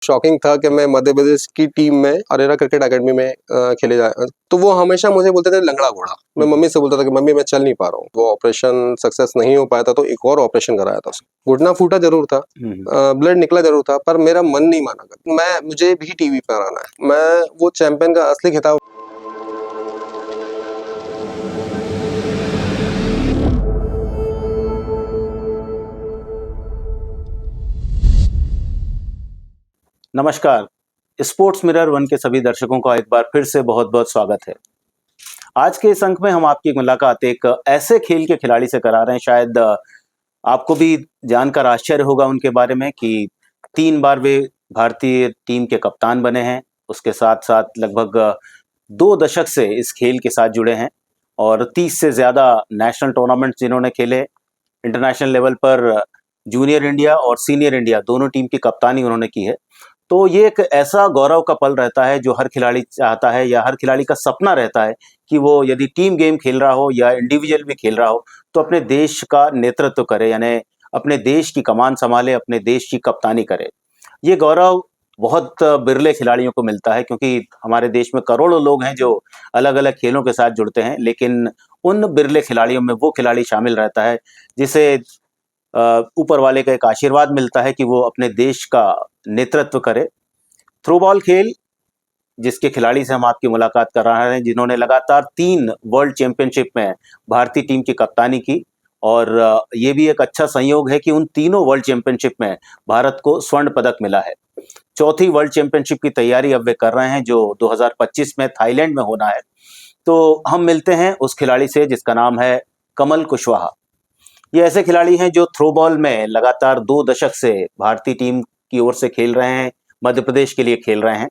Shocking था कि मैं मध्य प्रदेश की टीम में अरेरा क्रिकेट एकेडमी में खेले जाए, तो वो हमेशा मुझे बोलते थे लंगड़ा घोड़ा। मैं मम्मी से बोलता था कि मम्मी मैं चल नहीं पा रहा हूँ। वो ऑपरेशन सक्सेस नहीं हो पाया था तो एक और ऑपरेशन कराया था। घुटना फूटा जरूर था, ब्लड निकला जरूर था, पर मेरा मन नहीं माना। मुझे भी टीवी पर आना है। मैं वो चैंपियन का असली खिताब। नमस्कार, स्पोर्ट्स मिरर वन के सभी दर्शकों का एक बार फिर से बहुत बहुत स्वागत है। आज के इस अंक में हम आपकी मुलाकात एक ऐसे खेल के खिलाड़ी से करा रहे हैं, शायद आपको भी जानकर आश्चर्य होगा उनके बारे में कि 3 बार वे भारतीय टीम के कप्तान बने हैं। उसके साथ साथ लगभग 2 दशक से इस खेल के साथ जुड़े हैं और 30 से ज़्यादा नेशनल टूर्नामेंट जिन्होंने खेले। इंटरनेशनल लेवल पर जूनियर इंडिया और सीनियर इंडिया दोनों टीम की कप्तानी उन्होंने की है। तो ये एक ऐसा गौरव का पल रहता है जो हर खिलाड़ी चाहता है या हर खिलाड़ी का सपना रहता है कि वो यदि टीम गेम खेल रहा हो या इंडिविजुअल भी खेल रहा हो तो अपने देश का नेतृत्व करे, यानी अपने देश की कमान संभाले, अपने देश की कप्तानी करे। ये गौरव बहुत बिरले खिलाड़ियों को मिलता है क्योंकि हमारे देश में करोड़ों लोग हैं जो अलग अलग खेलों के साथ जुड़ते हैं, लेकिन उन बिरले खिलाड़ियों में वो खिलाड़ी शामिल रहता है जिसे ऊपर वाले का एक आशीर्वाद मिलता है कि वो अपने देश का नेतृत्व करे। थ्रोबॉल खेल जिसके खिलाड़ी से हम आपकी मुलाकात कर रहे हैं, जिन्होंने लगातार 3 वर्ल्ड चैंपियनशिप में भारतीय टीम की कप्तानी की, और ये भी एक अच्छा संयोग है कि उन तीनों वर्ल्ड चैंपियनशिप में भारत को स्वर्ण पदक मिला है। चौथी वर्ल्ड चैंपियनशिप की तैयारी अब वे कर रहे हैं जो 2025 में थाईलैंड में होना है। तो हम मिलते हैं उस खिलाड़ी से जिसका नाम है कमल कुशवाहा। ये ऐसे खिलाड़ी हैं जो थ्रोबॉल में लगातार 2 दशक से भारतीय टीम की ओर से खेल रहे हैं, मध्य प्रदेश के लिए खेल रहे हैं,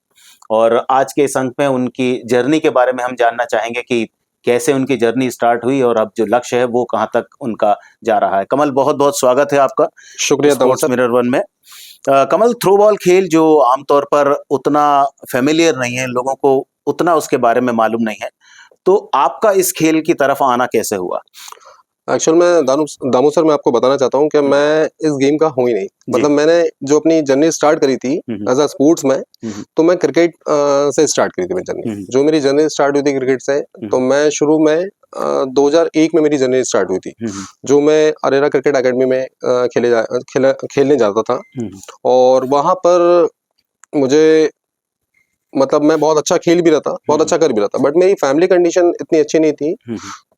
और आज के इस अंक में उनकी जर्नी के बारे में हम जानना चाहेंगे कि कैसे उनकी जर्नी स्टार्ट हुई और अब जो लक्ष्य है वो कहाँ तक उनका जा रहा है। कमल, बहुत बहुत स्वागत है आपका शुक्रिया स्पोर्ट्स मिरर वन में। कमल, थ्रोबॉल खेल जो आमतौर पर उतना फेमिलियर नहीं है, लोगों को उतना उसके बारे में मालूम नहीं है, तो आपका इस खेल की तरफ आना कैसे हुआ? एक्चुअल में दामू सर, मैं आपको बताना चाहता हूँ कि मैं इस गेम का हूँ ही नहीं। मतलब मैंने जो अपनी जर्नी स्टार्ट करी थी एज अ स्पोर्ट्स में, तो मैं क्रिकेट से स्टार्ट करी थी मेरी जर्नी। जो मेरी जर्नी स्टार्ट हुई थी क्रिकेट से, तो मैं शुरू में 2001 में मेरी जर्नी स्टार्ट हुई थी, जो मैं अरेरा क्रिकेट एकेडमी में खेलने जाता था। और वहां पर मुझे, मतलब मैं बहुत अच्छा खेल भी रहा था, बहुत अच्छा कर भी रहा था, बट मेरी फैमिली कंडीशन इतनी अच्छी नहीं थी,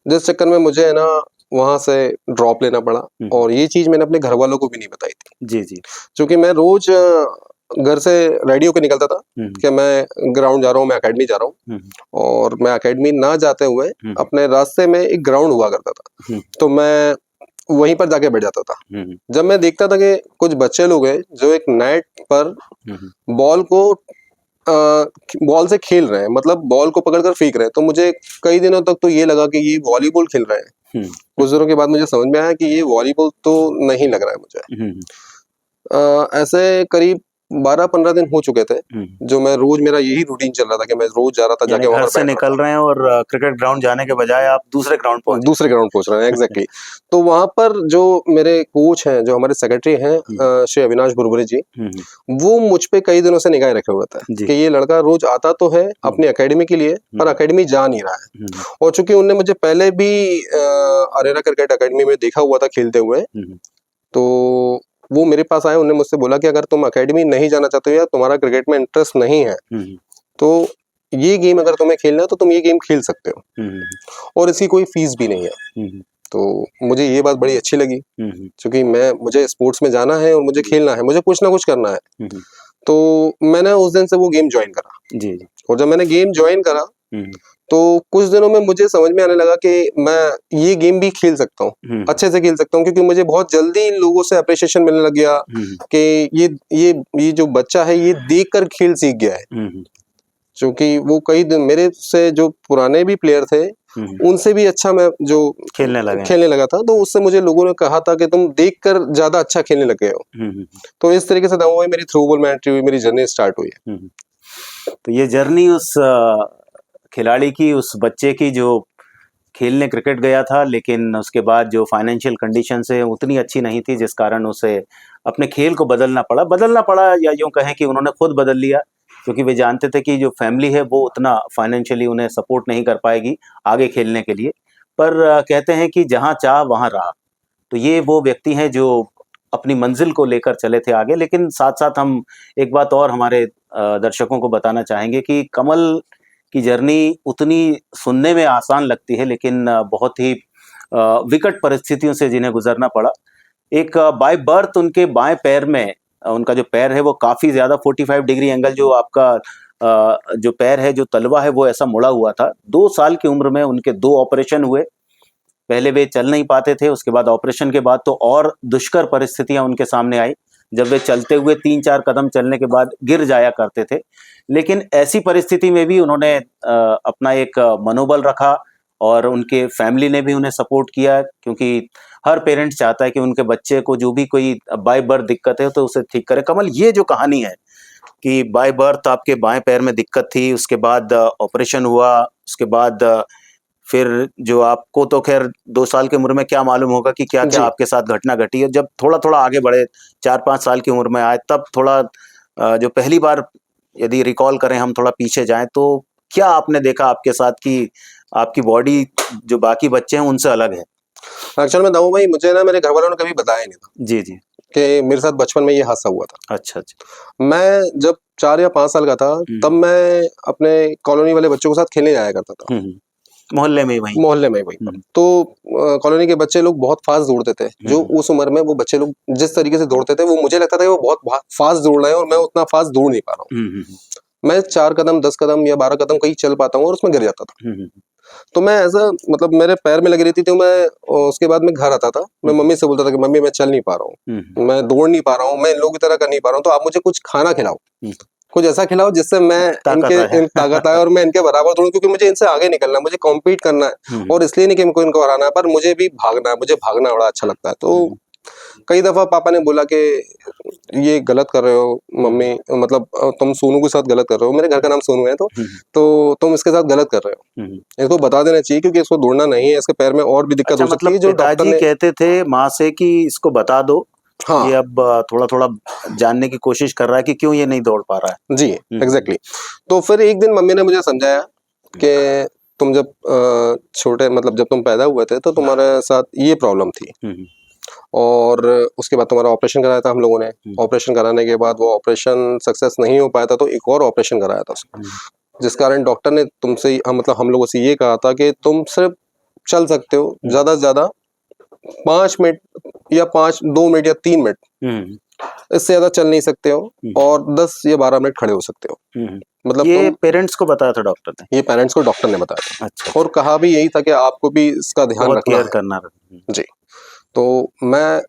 जिस चक्कर में मुझे है ना वहां से ड्रॉप लेना पड़ा। और ये चीज मैंने अपने घर वालों को भी नहीं बताई थी। जी। क्योंकि मैं रोज घर से रेडी होकर निकलता था कि मैं ग्राउंड जा रहा हूँ, मैं एकेडमी जा रहा हूँ। और मैं एकेडमी ना जाते हुए अपने रास्ते में एक ग्राउंड हुआ करता था, तो मैं वहीं पर जाके बैठ जाता था। जब मैं देखता था कि कुछ बच्चे लोग हैं जो एक नेट पर बॉल से खेल रहे हैं, मतलब बॉल को पकड़कर फेंक रहे हैं, तो मुझे कई दिनों तक तो ये लगा कि ये वॉलीबॉल खेल रहे हैं। कुछ दिनों के बाद मुझे समझ में आया कि ये वॉलीबॉल तो नहीं लग रहा है मुझे। ऐसे करीब 12-15 दिन हो चुके थे जो मैं रोज, मेरा यही रूटीन चल रहा था कि मैं रोज जा रहा था, जाके वहां पर से निकल रहे हैं और क्रिकेट ग्राउंड जाने के बजाय आप दूसरे ग्राउंड पहुंच रहे हैं। एग्जैक्टली। तो वहां पर जो मेरे कोच हैं, जो हमारे सेक्रेटरी हैं श्री अविनाश बुरबुरे जी, वो मुझ पे कई दिनों से निगाह रखे हुए थे कि ये लड़का रोज आता तो है अपनी एकेडमी के लिए, पर एकेडमी जा नहीं रहा है। और चूंकि उनने मुझे पहले भी अरेरा क्रिकेट एकेडमी में देखा हुआ था खेलते हुए, तो वो मेरे पास आए। उन्होंने मुझसे बोला कि अगर तुम एकेडमी नहीं जाना चाहते हो या तुम्हारा क्रिकेट में इंटरेस्ट नहीं है, तो ये गेम अगर तुम्हें खेलना है तो तुम ये गेम खेल सकते हो, और इसकी कोई फीस भी नहीं है। तो मुझे ये बात बड़ी अच्छी लगी, क्योंकि मुझे स्पोर्ट्स में जाना है और मुझे खेलना है, मुझे कुछ ना कुछ करना है। तो मैंने उस दिन से वो गेम ज्वाइन करा। और जब मैंने गेम ज्वाइन करा तो कुछ दिनों में मुझे समझ में आने लगा कि मैं ये गेम भी खेल सकता हूँ, अच्छे से खेल सकता हूँ, क्योंकि मुझे बहुत जल्दी लोगों से अप्रिशिएशन मिलने लग गया कि ये जो बच्चा है ये देखकर खेल सीख गया है। क्योंकि वो कई दिन मेरे से जो पुराने भी प्लेयर थे उनसे भी अच्छा मैं जो खेलने लगा था, तो उससे मुझे लोगों ने कहा था कि तुम देखकर ज्यादा अच्छा खेलने लगे हो। तो इस तरीके से मेरी थ्रोबॉल में एंट्री हुई, मेरी जर्नी स्टार्ट हुई है। तो ये जर्नी उस खिलाड़ी की, उस बच्चे की जो खेलने क्रिकेट गया था, लेकिन उसके बाद जो फाइनेंशियल कंडीशन है उतनी अच्छी नहीं थी, जिस कारण उसे अपने खेल को बदलना पड़ा या यूँ कहें कि उन्होंने खुद बदल लिया, क्योंकि वे जानते थे कि जो फैमिली है वो उतना फाइनेंशियली उन्हें सपोर्ट नहीं कर पाएगी आगे खेलने के लिए। पर कहते हैं कि जहाँ चाह वहाँ राह। तो ये वो व्यक्ति हैं जो अपनी मंजिल को लेकर चले थे आगे। लेकिन साथ साथ हम एक बात और हमारे दर्शकों को बताना चाहेंगे कि कमल की जर्नी उतनी सुनने में आसान लगती है, लेकिन बहुत ही विकट परिस्थितियों से जिन्हें गुजरना पड़ा। एक बाय बर्थ उनके बाएं पैर में उनका जो पैर है वो काफ़ी ज़्यादा 45 डिग्री एंगल, जो आपका जो पैर है, जो तलवा है, वो ऐसा मुड़ा हुआ था। 2 साल की उम्र में उनके 2 ऑपरेशन हुए। पहले वे चल नहीं पाते थे, उसके बाद ऑपरेशन के बाद तो और दुष्कर परिस्थितियां उनके सामने आई, जब वे चलते हुए 3-4 कदम चलने के बाद गिर जाया करते थे। लेकिन ऐसी परिस्थिति में भी उन्होंने अपना एक मनोबल रखा और उनके फैमिली ने भी उन्हें सपोर्ट किया, क्योंकि हर पेरेंट्स चाहता है कि उनके बच्चे को जो भी कोई बाय बर्थ दिक्कत है तो उसे ठीक करे। कमल, ये जो कहानी है कि बाय बर्थ आपके बाएं पैर में दिक्कत थी, उसके बाद ऑपरेशन हुआ, उसके बाद फिर जो आपको तो खैर 2 साल की उम्र में क्या मालूम होगा कि क्या क्या आपके साथ घटना घटी है। जब थोड़ा थोड़ा आगे बढ़े, 4-5 साल की उम्र में आए, तब थोड़ा जो पहली बार यदि रिकॉल करें, हम थोड़ा पीछे जाएं, तो क्या आपने देखा आपके साथ कि आपकी बॉडी जो बाकी बच्चे हैं उनसे अलग है? एक्चुअल में दाऊ भाई, मुझे ना मेरे घर वालों ने कभी बताया नहीं था जी जी कि मेरे साथ बचपन में ये हादसा हुआ था। अच्छा अच्छा। मैं जब 4 या 5 साल का था, तब मैं अपने कॉलोनी वाले बच्चों के साथ खेलने जाया करता था। मोहल्ले में वहीं पर। तो कॉलोनी के बच्चे लोग बहुत फास्ट दौड़ते थे। जो उस उम्र में वो बच्चे लोग जिस तरीके से दौड़ते थे, वो मुझे लगता था कि वो बहुत फास्ट दौड़ रहे हैं और मैं उतना फास्ट दौड़ नहीं पा रहा हूँ। मैं 4 कदम, 10 कदम या 12 कदम कहीं चल पाता हूँ और उसमें गिर जाता था। तो मैं ऐसा, मतलब मेरे पैर में लगी रहती थी। मैं उसके बाद में घर आता था, मैं मम्मी से बोलता था कि मम्मी मैं चल नहीं पा रहा हूँ, मैं दौड़ नहीं पा रहा हूँ, मैं इन लोगों की तरह कर नहीं पा रहा हूँ, तो आप मुझे कुछ खाना खिलाओ, कुछ ऐसा खिलाओ जिससे मैं ताकत आए और मैं इनके बराबर दौड़ूं, क्योंकि मुझे इनसे आगे निकलना है, मुझे कॉम्पीट करना है। और इसलिए नहीं कि इनको हराना है, पर मुझे भी भागना है, मुझे भागना बड़ा अच्छा लगता है। तो कई दफा पापा ने बोला कि ये गलत कर रहे हो मम्मी, मतलब तुम सोनू के साथ गलत कर रहे हो, मेरे घर का नाम सोनू है, तो तुम इसके साथ गलत कर रहे हो, इसको बता देना चाहिए क्योंकि इसको दौड़ना नहीं है, इसके पैर में और भी दिक्कत हो सकती है। जो डॉक्टर ने कहते थे माँ से कि इसको बता दो। हाँ। ये अब थोड़ा थोड़ा जानने की कोशिश कर रहा है कि क्यों ये नहीं दौड़ पा रहा है। जी एग्जैक्टली। तो फिर एक दिन मम्मी ने मुझे समझाया कि तुम जब छोटे, मतलब जब तुम पैदा हुए थे तो तुम्हारे साथ ये प्रॉब्लम थी, और उसके बाद तुम्हारा ऑपरेशन कराया था हम लोगों ने। ऑपरेशन कराने के बाद वो ऑपरेशन सक्सेस नहीं हो पाया था, तो एक और ऑपरेशन कराया था उसको, जिस कारण डॉक्टर ने तुमसे, मतलब हम लोगों से ये कहा था कि तुम सिर्फ चल सकते हो ज्यादा से ज्यादा 5 मिनट या 2 मिनट या 3 मिनट, इससे ज्यादा चल नहीं सकते हो, और 10 या 12 मिनट खड़े हो सकते हो। मतलब ये पेरेंट्स को बताया था डॉक्टर ने? ये पेरेंट्स को डॉक्टर ने बताया था। अच्छा। और कहा भी यही था कि आपको भी इसका ध्यान रखना करना जी। तो मैं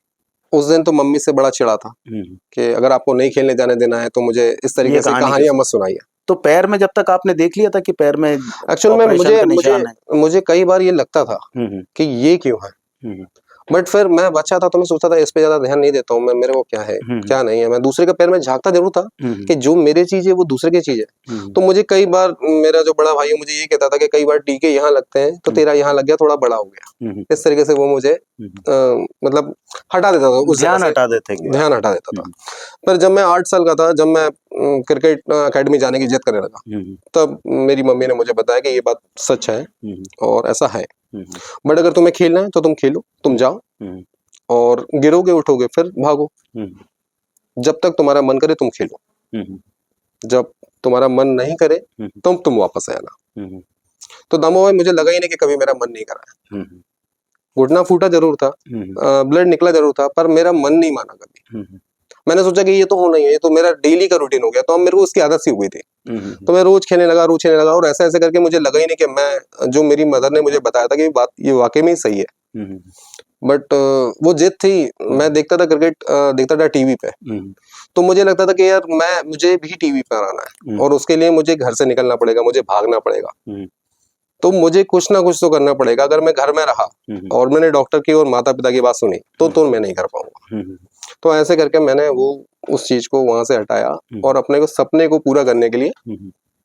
उस दिन तो मम्मी से बड़ा चिढ़ा था कि अगर आपको नहीं खेलने जाने देना है तो मुझे इस तरीके से कहानियां मत सुनाइए। तो पैर में जब तक आपने देख लिया था कि पैर में एक्चुअल में मुझे कई बार ये लगता था कि ये क्यों है, बट फिर मैं बच्चा था तो मैं सोचता था इस पे ज्यादा ध्यान नहीं देता हूँ मैं, मेरे को क्या है क्या नहीं है। मैं दूसरे के पैर में झांकता जरूर था कि जो मेरे चीज है वो दूसरे की चीज है। तो मुझे कई बार मेरा जो बड़ा भाई है मुझे ये कहता था कि कई बार टीके यहाँ लगते हैं तो तेरा यहाँ लग गया, थोड़ा बड़ा हो गया। इस तरीके से वो मुझे मतलब हटा देता था, ध्यान हटा देता था। पर जब मैं 8 साल का था, जब मैं क्रिकेट अकेडमी जाने की जिद करने लगा, तब मेरी मम्मी ने मुझे बताया कि ये बात सच है और ऐसा है, बट अगर तुम्हें खेलना है तो तुम खेलो, तुम जाओ, और गिरोगे उठोगे फिर भागो, जब तक तुम्हारा मन करे तुम खेलो, जब तुम्हारा मन नहीं करे तुम वापस आना। तो दामो भाई मुझे लगा ही नहीं कि कभी मेरा मन नहीं करा है। घुटना फूटा जरूर था, ब्लड निकला जरूर था, पर मेरा मन नहीं माना कभी। मैंने सोचा कि ये तो होना ही है, ये तो मेरा डेली का रूटीन हो गया, तो अब मेरे को उसकी आदत सी हो गई थी। तो मैं रोज खेलने लगा और ऐसे ऐसे करके मुझे लगा ही नहीं कि मैं, जो मेरी मदर ने मुझे बताया था कि बात ये वाकई में ही सही है। बट वो जिद थी। मैं देखता था क्रिकेट, देखता था टीवी पे, तो मुझे लगता था कि यार मुझे भी टीवी पर आना है, और उसके लिए मुझे घर से निकलना पड़ेगा, मुझे भागना पड़ेगा, तो मुझे कुछ ना कुछ तो करना पड़ेगा। अगर मैं घर में रहा और मैंने डॉक्टर की और माता पिता की बात सुनी तो मैं नहीं कर पाऊंगा। तो ऐसे करके मैंने वो उस चीज को वहां से हटाया और अपने को सपने को पूरा करने के लिए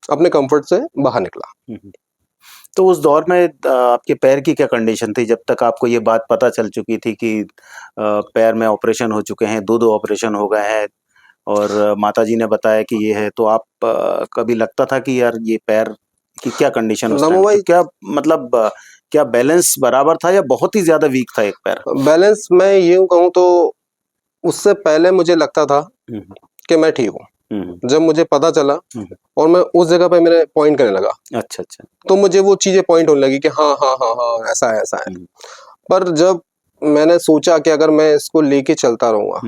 अपने कंफर्ट से बाहर निकला। तो उस दौर में आपके पैर की क्या कंडीशन थी जब तक आपको ये बात पता चल चुकी थी कि पैर में ऑपरेशन हो चुके हैं, 2 ऑपरेशन हो गए हैं और माताजी ने बताया कि ये है, तो आप कभी लगता था कि यार ये पैर की क्या कंडीशन उस टाइम? तो क्या मतलब क्या बैलेंस बराबर था या बहुत ही ज्यादा वीक था एक पैर? बैलेंस मैं यूं कहूँ तो उससे पहले मुझे लगता था कि मैं ठीक हूँ। जब मुझे पता चला और मैं उस जगह पे मेरे पॉइंट करने लगा, अच्छा अच्छा, तो मुझे वो चीजें पॉइंट होने लगी कि हाँ हाँ हाँ हाँ ऐसा है ऐसा है। पर जब मैंने सोचा कि अगर मैं इसको लेके चलता रहूंगा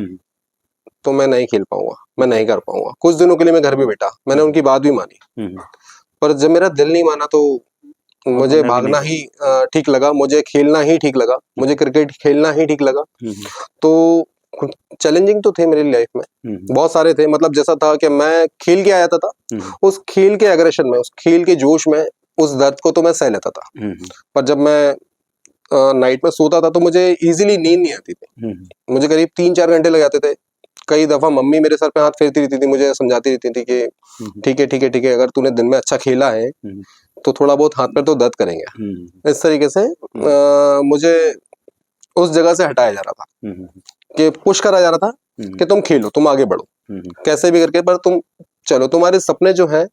तो मैं नहीं खेल पाऊंगा, मैं नहीं कर पाऊंगा। कुछ दिनों के लिए मैं घर भी बैठा, मैंने उनकी बात भी मानी, पर जब मेरा दिल नहीं माना तो मुझे भागना ही ठीक लगा, मुझे खेलना ही ठीक लगा, मुझे क्रिकेट खेलना ही ठीक लगा। तो चैलेंजिंग तो थे मेरी लाइफ में, बहुत सारे थे। मतलब जैसा था कि मैं खेल के आया था, उस खेल के एग्रेशन में, उस खेल के जोश में उस दर्द को तो मैं सह लेता था, पर जब मैं नाइट में सोता था तो मुझे इजीली नींद नहीं आती थी। मुझे करीब 3-4 घंटे लग जाते थे। कई दफा मम्मी मेरे सर पे हाथ फेरती रहती थी, मुझे समझाती रहती थी कि ठीक है ठीक है ठीक है, अगर तूने दिन में अच्छा खेला है तो थोड़ा बहुत हाथ पैर तो दर्द करेंगे। इस तरीके से मुझे उस जगह से हटाया जा रहा था, कि पुश करा जा रहा था कि तुम खेलो, तुम आगे बढ़ो कैसे भी करके, पर तुम चलो। तुम्हारे सपने जो हैं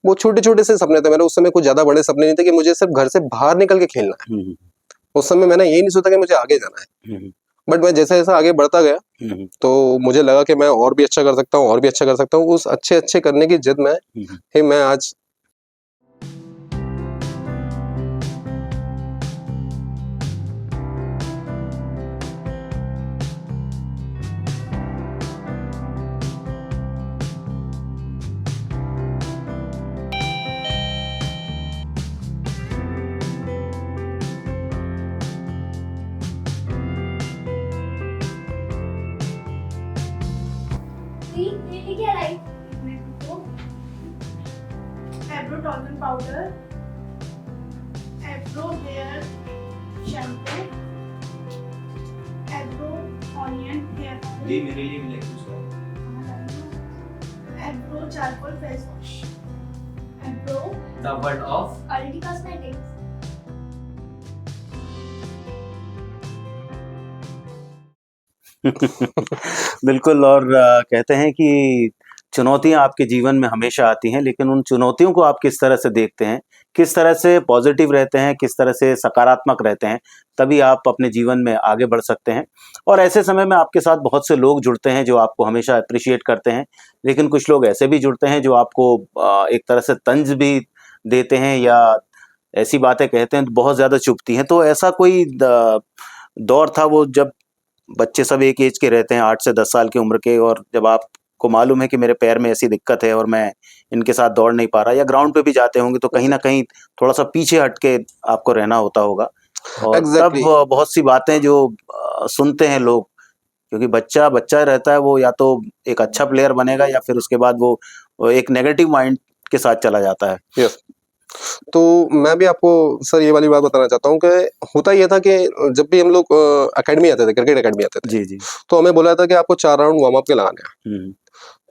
वो छोटे छोटे से सपने थे मेरे उस समय, कुछ ज्यादा बड़े सपने नहीं थे कि मुझे सिर्फ घर से बाहर निकल के खेलना है। उस समय मैंने यही नहीं सोचा कि मुझे आगे जाना है, बट मैं जैसे जैसे आगे बढ़ता गया तो मुझे लगा कि मैं और भी अच्छा कर सकता हूँ, और भी अच्छा कर सकता हूँ। उस अच्छे अच्छे करने की जिद में ही मैं आज Eyebrow toner powder, eyebrow hair shampoo, eyebrow onion hair oil, ये मेरे लिए भी लेके उसका eyebrow charcoal face wash, eyebrow the word of Aldi Cosmetics. बिल्कुल। और कहते हैं कि चुनौतियां आपके जीवन में हमेशा आती हैं, लेकिन उन चुनौतियों को आप किस तरह से देखते हैं, किस तरह से पॉजिटिव रहते हैं, किस तरह से सकारात्मक रहते हैं, तभी आप अपने जीवन में आगे बढ़ सकते हैं। और ऐसे समय में आपके साथ बहुत से लोग जुड़ते हैं जो आपको हमेशा अप्रिशिएट करते हैं, लेकिन कुछ लोग ऐसे भी जुड़ते हैं जो आपको एक तरह से तंज भी देते हैं या ऐसी बातें कहते हैं तो बहुत ज़्यादा चुभती हैं। तो ऐसा कोई दौर था वो जब बच्चे सब एक एज के रहते हैं, 8 से 10 साल की उम्र के, और जब आपको मालूम है कि मेरे पैर में ऐसी दिक्कत है और मैं इनके साथ दौड़ नहीं पा रहा, या ग्राउंड पे भी जाते होंगे तो कहीं ना कहीं थोड़ा सा पीछे हट के आपको रहना होता होगा, और तब बहुत सी बातें जो सुनते हैं लोग, क्योंकि बच्चा बच्चा रहता है, वो या तो एक अच्छा प्लेयर बनेगा या फिर उसके बाद वो एक नेगेटिव माइंड के साथ चला जाता है। यस, तो मैं भी आपको सर ये वाली बात बताना चाहता हूँ कि होता यह था कि जब भी हम लोग एकेडमी आते थे, क्रिकेट एकेडमी आते थे, जी जी, तो हमें बोला था कि आपको 4 राउंड वार्म अप के लगाने हैं।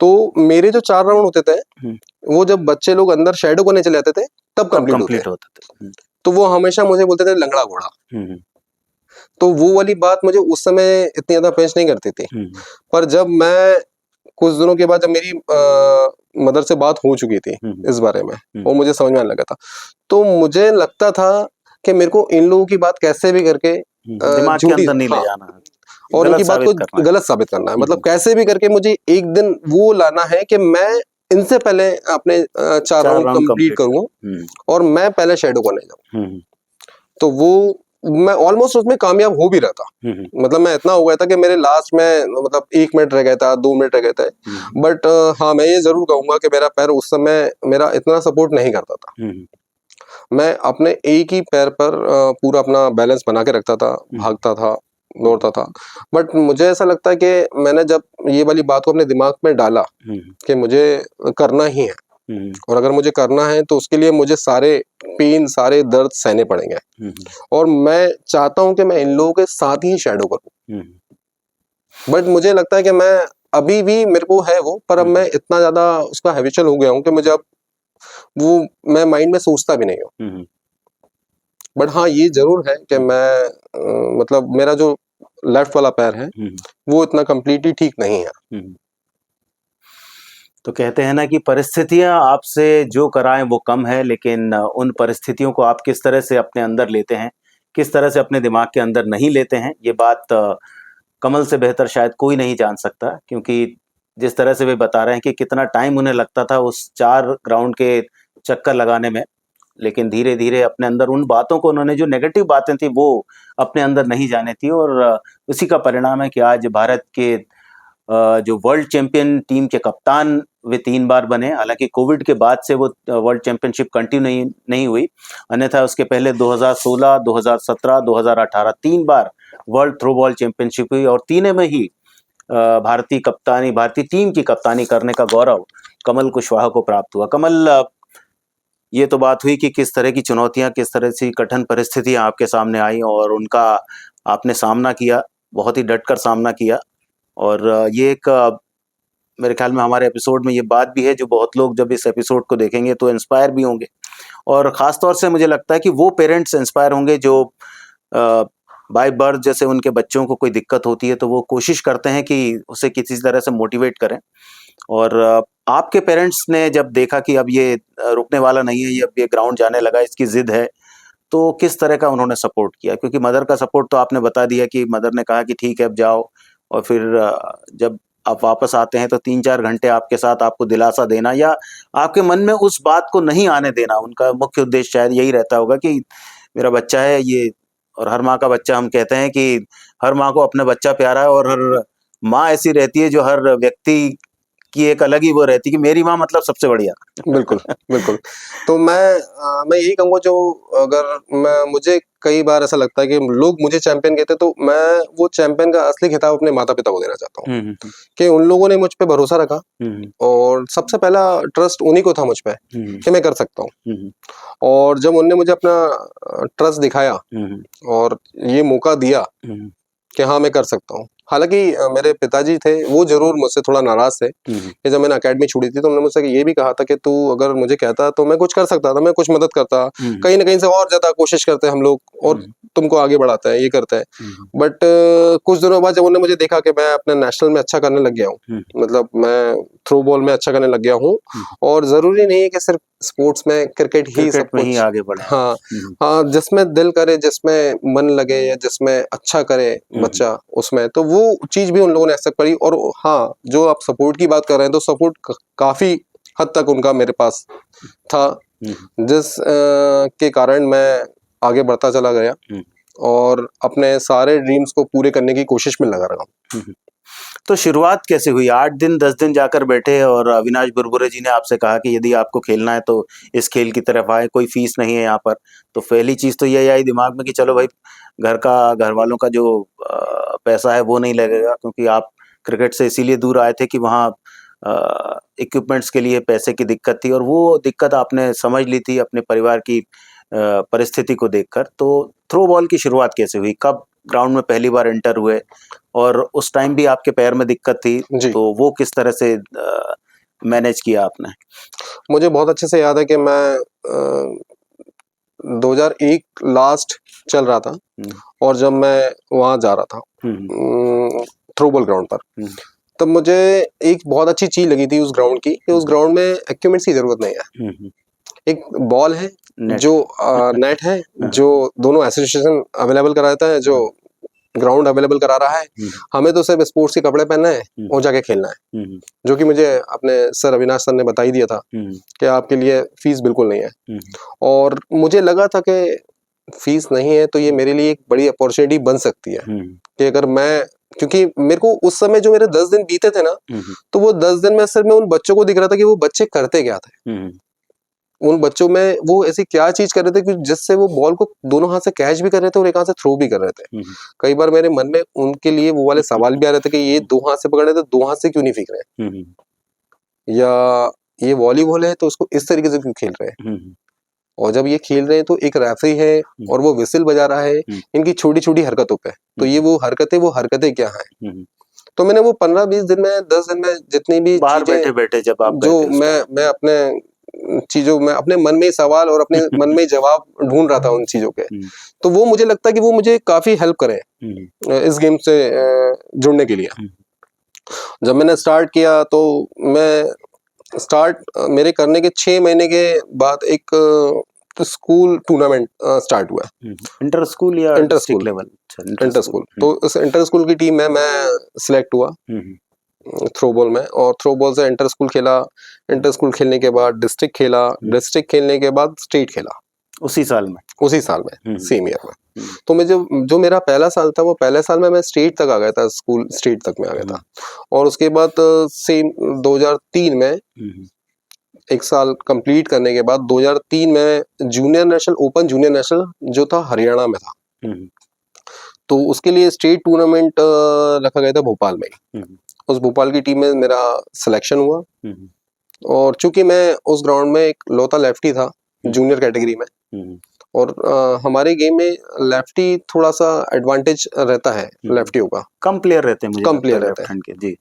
तो मेरे जो 4 राउंड होते थे वो जब बच्चे लोग अंदर शैडो करने चले जाते थे तब कंप्लीट होते थे। तो वो हमेशा मुझे बोलते थे लंगड़ा घोड़ा। तो वो वाली बात मुझे उस समय इतनी ज्यादा पेश नहीं करती थी, पर जब मैं कुछ दिनों के बाद जब मेरी मदर से बात हो चुकी थी इस बारे में और मुझे समझ में आने लगा था, तो मुझे लगता था कि मेरे को इन लोगों की बात कैसे भी करके दिमाग के अंदर नहीं ले जाना है और उनकी बात को गलत साबित करना है। मतलब कैसे भी करके मुझे एक दिन वो लाना है कि मैं इनसे पहले अपने 4 राउंड कंप्लीट करूं और मैं पहले शेडो करने जाऊं। तो वो मैं ऑलमोस्ट उसमें कामयाब हो भी रहा था। मतलब मैं इतना हो गया था कि मेरे लास्ट में मतलब 1 मिनट रह गया था, 2 मिनट रह गए थे, बट हाँ मैं ये जरूर कहूंगा कि मेरा पैर उस समय मेरा इतना सपोर्ट नहीं करता था। मैं अपने एक ही पैर पर पूरा अपना बैलेंस बना के रखता था, भागता था, दौड़ता था। बट मुझे ऐसा लगता है कि मैंने जब ये वाली बात को अपने दिमाग में डाला कि मुझे करना ही है, और अगर मुझे करना है तो उसके लिए मुझे सारे पेन, सारे दर्द सहने पड़ेंगे, और मैं चाहता हूं कि मैं इन लोगों के साथ ही शैडो करूं। बट मुझे लगता है कि मैं अभी भी मेरे को है वो, पर अब मैं इतना ज्यादा उसका हैबिचुअल हो गया हूं कि मुझे अब वो मैं माइंड में सोचता भी नहीं हूँ। बट हाँ ये जरूर है कि मैं मतलब मेरा जो लेफ्ट वाला पैर है वो इतना कम्प्लीटली ठीक नहीं है। तो कहते हैं ना कि परिस्थितियां आपसे जो कराएं वो कम है, लेकिन उन परिस्थितियों को आप किस तरह से अपने अंदर लेते हैं, किस तरह से अपने दिमाग के अंदर नहीं लेते हैं, ये बात कमल से बेहतर शायद कोई नहीं जान सकता। क्योंकि जिस तरह से वे बता रहे हैं कि कितना टाइम उन्हें लगता था उस 4 ग्राउंड के चक्कर लगाने में, लेकिन धीरे धीरे अपने अंदर उन बातों को, उन्होंने जो नेगेटिव बातें थी वो अपने अंदर नहीं जाने थी, और उसी का परिणाम है कि आज भारत के जो वर्ल्ड चैंपियन टीम के कप्तान वे 3 बार बने। हालांकि कोविड के बाद से वो वर्ल्ड चैंपियनशिप कंटिन्यू नहीं हुई, अन्यथा उसके पहले 2016, 2017, 2018 3 बार वर्ल्ड थ्रोबॉल चैंपियनशिप हुई, और तीनों में ही भारतीय टीम की कप्तानी करने का गौरव कमल कुशवाहा को प्राप्त हुआ। कमल, ये तो बात हुई कि किस तरह की चुनौतियां, किस तरह से कठिन परिस्थितियां आपके सामने आई और उनका आपने सामना किया, बहुत ही डटकर सामना किया। और ये एक मेरे ख्याल में हमारे एपिसोड में ये बात भी है जो बहुत लोग जब इस एपिसोड को देखेंगे तो इंस्पायर भी होंगे, और ख़ास तौर से मुझे लगता है कि वो पेरेंट्स इंस्पायर होंगे जो बाय बर्थ जैसे उनके बच्चों को कोई दिक्कत होती है तो वो कोशिश करते हैं कि उसे किसी तरह से मोटिवेट करें। और आपके पेरेंट्स ने जब देखा कि अब ये रुकने वाला नहीं है, ये अब ये ग्राउंड जाने लगा, इसकी जिद है, तो किस तरह का उन्होंने सपोर्ट किया? क्योंकि मदर का सपोर्ट तो आपने बता दिया कि मदर ने कहा कि ठीक है अब जाओ, और फिर जब आप वापस आते हैं तो 3-4 घंटे आपके साथ आपको दिलासा देना या आपके मन में उस बात को नहीं आने देना, उनका मुख्य उद्देश्य शायद यही रहता होगा कि मेरा बच्चा है ये, और हर माँ का बच्चा, हम कहते हैं कि हर माँ को अपना बच्चा प्यारा है, और हर माँ ऐसी रहती है जो हर व्यक्ति की एक अलग ही वो रहती है कि मेरी माँ मतलब सबसे बढ़िया। बिल्कुल बिल्कुल। तो मैं यही कहूँगा, जो अगर मुझे कई बार ऐसा लगता है कि लोग मुझे चैंपियन कहते हैं, तो मैं वो चैंपियन का असली खिताब अपने माता पिता को देना चाहता हूँ कि उन लोगों ने मुझ पे भरोसा रखा, और सबसे पहला ट्रस्ट उन्हीं को था मुझ पे कि मैं कर सकता हूँ। और जब उन्होंने मुझे अपना ट्रस्ट दिखाया और ये मौका दिया कि हाँ मैं कर सकता हूँ। हालांकि मेरे पिताजी थे वो जरूर मुझसे थोड़ा नाराज थे कि जब मैंने एकेडमी छोड़ी थी तो उन्होंने मुझसे ये भी कहा था कि तू अगर मुझे कहता तो मैं कुछ कर सकता था, मैं कुछ मदद करता, कहीं ना कहीं से और ज्यादा कोशिश करते हम लोग और तुमको आगे बढ़ाता है, ये करता है। बट कुछ दिनों बाद जब उन्होंने मुझे देखा कि मैं अपने नेशनल में अच्छा करने लग गया हूँ, मतलब मैं थ्रो बॉल में अच्छा करने लग गया हूँ, और जरूरी नहीं है कि सिर्फ स्पोर्ट्स में क्रिकेट ही सब कुछ आगे बढ़े। हाँ हाँ, जिसमें दिल करे, जिसमें मन लगे, या जिसमें अच्छा करे बच्चा उसमें, तो वो चीज भी उन लोगों ने एक्सेप्ट करी। और हाँ, जो आप सपोर्ट की बात कर रहे हैं, तो सपोर्ट काफी हद तक उनका मेरे पास था, जिस के कारण मैं आगे बढ़ता चला गया और अपने सारे ड्रीम्स को पूरे करने की कोशिश में लगा रहा हूँ। तो शुरुआत कैसे हुई? 8 दिन 10 दिन जाकर बैठे और अविनाश बुरबुरे जी ने आपसे कहा कि यदि आपको खेलना है तो इस खेल की तरफ आए, कोई फीस नहीं है यहाँ पर, तो पहली चीज तो यही आई दिमाग में कि चलो भाई घर वालों का जो पैसा है वो नहीं लगेगा, क्योंकि आप क्रिकेट से इसीलिए दूर आए थे कि वहाँ इक्विपमेंट्स के लिए पैसे की दिक्कत थी, और वो दिक्कत आपने समझ ली थी अपने परिवार की परिस्थिति को देखकर। तो थ्रो बॉल की शुरुआत कैसे हुई? कब ग्राउंड में पहली बार एंटर हुए? और उस टाइम भी आपके पैर में दिक्कत थी, तो वो किस तरह से मैनेज किया आपने? मुझे बहुत अच्छे से याद है कि मैं 2001 लास्ट चल रहा था, और जब मैं वहां जा रहा था थ्रो बॉल ग्राउंड पर, तब मुझे एक बहुत अच्छी चीज लगी थी उस ग्राउंड की, कि उस ग्राउंड में इक्विपमेंट्स की जरूरत नहीं है। एक बॉल है, जो नेट है, जो दोनों एसोसिएशन अवेलेबल कराता है, जो ग्राउंड अवेलेबल करा रहा है, हमें तो सिर्फ स्पोर्ट्स के कपड़े पहनना है और जाके खेलना है, जो कि मुझे अपने सर अविनाश सर ने बता ही दिया था कि आपके लिए फीस बिल्कुल नहीं है। और मुझे लगा था कि फीस नहीं है तो ये मेरे लिए एक बड़ी अपॉर्चुनिटी बन सकती है कि अगर मैं, क्योंकि मेरे को उस समय जो मेरे 10 दिन बीते थे ना, तो वो 10 दिन में सिर्फ मैं उन बच्चों को दिख रहा था कि वो बच्चे करते क्या थे, उन बच्चों में वो ऐसी क्या चीज कर रहे थे कि जिससे वो बॉल को दोनों हाथ से कैच भी कर रहे थे और एक हाथ से थ्रो भी कर रहे थे। कई बार मेरे मन में उनके लिए वो वाले सवाल भी आ रहे थे कि ये 2 हाथ से पकड़ रहे थे, 2 हाथ से क्यों नहीं फेंक रहे, या ये वॉलीबॉल है तो उसको इस तरीके से क्यों खेल रहे हैं। और जब ये खेल रहे हैं तो एक रेफरी है और वो विसिल बजा रहा है इनकी छोटी छोटी हरकतों पे, तो ये वो हरकतें क्या है। तो मैंने वो 15-20 दिन में, 10 दिन में जितनी भी बाहर बैठे जब आप जो मैं अपने चीजों में अपने मन में सवाल और अपने मन में जवाब ढूंढ रहा था उन चीजों के। तो वो मुझे लगता है कि वो मुझे काफी हेल्प करे इस गेम से जुड़ने के लिए। जब मैंने स्टार्ट किया तो मेरे करने के 6 महीने के बाद एक स्कूल टूर्नामेंट स्टार्ट हुआ। इंटर स्कूल या inter school level? Inter school. तो उस इंटर स्कूल की टीम में मैं सिलेक्ट हुआ थ्रो बॉल में, और थ्रो बॉल से इंटर स्कूल खेला। इंटर स्कूल खेलने के बाद डिस्ट्रिक्ट खेला, डिस्ट्रिक्ट खेलने के बाद स्टेट खेला उसी साल में सेम ईयर में। तो मैं जो मेरा पहला साल था, वो पहले साल में मैं स्टेट तक आ गया था, स्कूल स्टेट तक में आ गया था। और उसके बाद सेम 2003 में एक साल कंप्लीट करने के बाद 2003 में junior national, open junior national जो था हरियाणा में था, तो उसके लिए स्टेट टूर्नामेंट रखा गया था भोपाल में। उस भोपाल की टीम में मेरा सिलेक्शन हुआ, और चूंकि मैं उस ग्राउंड में एक लौता लेफ्टी था जूनियर कैटेगरी में, और हमारे गेम में लेफ्टी थोड़ा सा एडवांटेज रहता है, लेफ्टियों का कम प्लेयर रहते हैं, कम प्लेयर रहते हैं जी।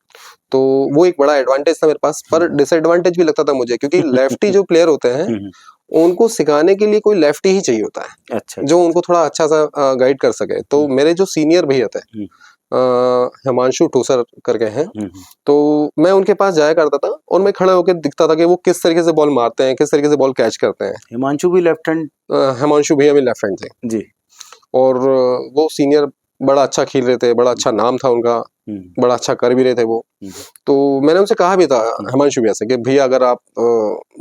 तो वो एक बड़ा एडवांटेज था मेरे पास, पर डिसएडवांटेज भी लगता था मुझे, क्योंकि लेफ्टी जो प्लेयर होते हैं उनको सिखाने के लिए कोई लेफ्टी ही चाहिए होता है। अच्छा, जो उनको थोड़ा अच्छा सा गाइड कर सके। तो मेरे जो सीनियर भैया थे हिमांशु ठोसर करके हैं, तो मैं उनके पास जाया करता था और मैं खड़ा होकर दिखता था कि वो किस तरीके से बॉल मारते हैं, किस तरीके से बॉल कैच करते हैं। हिमांशु भी लेफ्ट हैंड? हिमांशु भैया भी लेफ्ट हैंड थे जी। और वो सीनियर बड़ा अच्छा खेल रहे थे, बड़ा अच्छा नाम था उनका, बड़ा अच्छा कर भी रहे थे वो। तो मैंने उनसे कहा भी था हिमांशु भैया से कि भैया अगर आप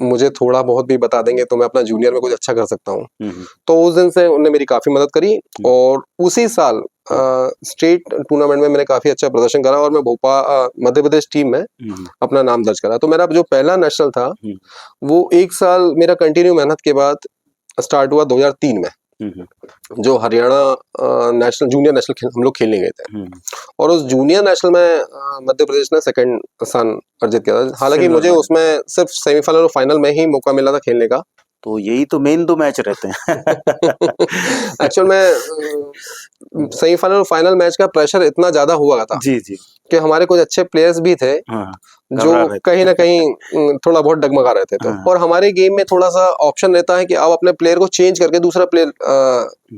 मुझे थोड़ा बहुत भी बता देंगे तो मैं अपना जूनियर में कुछ अच्छा कर सकता हूँ। तो उस दिन से उन्होंने मेरी काफी मदद करी, और उसी साल स्टेट टूर्नामेंट में मैंने काफी अच्छा प्रदर्शन करा, और मैं भोपाल मध्य प्रदेश टीम में अपना नाम दर्ज करा। तो मेरा जो पहला नेशनल था वो एक साल मेरा कंटिन्यू मेहनत के बाद स्टार्ट हुआ 2003 में, जो हरियाणा नेशनल जूनियर नेशनल हम लोग खेलने गए थे। और उस जूनियर नेशनल में मध्य प्रदेश ने सेकंड स्थान अर्जित किया था। हालांकि मुझे उसमें सिर्फ सेमीफाइनल और फाइनल में ही मौका मिला था खेलने का। तो यही तो मेन 2 मैच रहते हैं। एक्चुअल में सेमीफाइनल और फाइनल मैच का प्रेशर इतना ज्यादा हुआ था जी जी कि हमारे कुछ अच्छे प्लेयर्स भी थे जो कहीं ना कहीं थोड़ा बहुत डगमगा रहे थे। तो और हमारे गेम में थोड़ा सा ऑप्शन रहता है कि आप अपने प्लेयर को चेंज करके दूसरा प्लेयर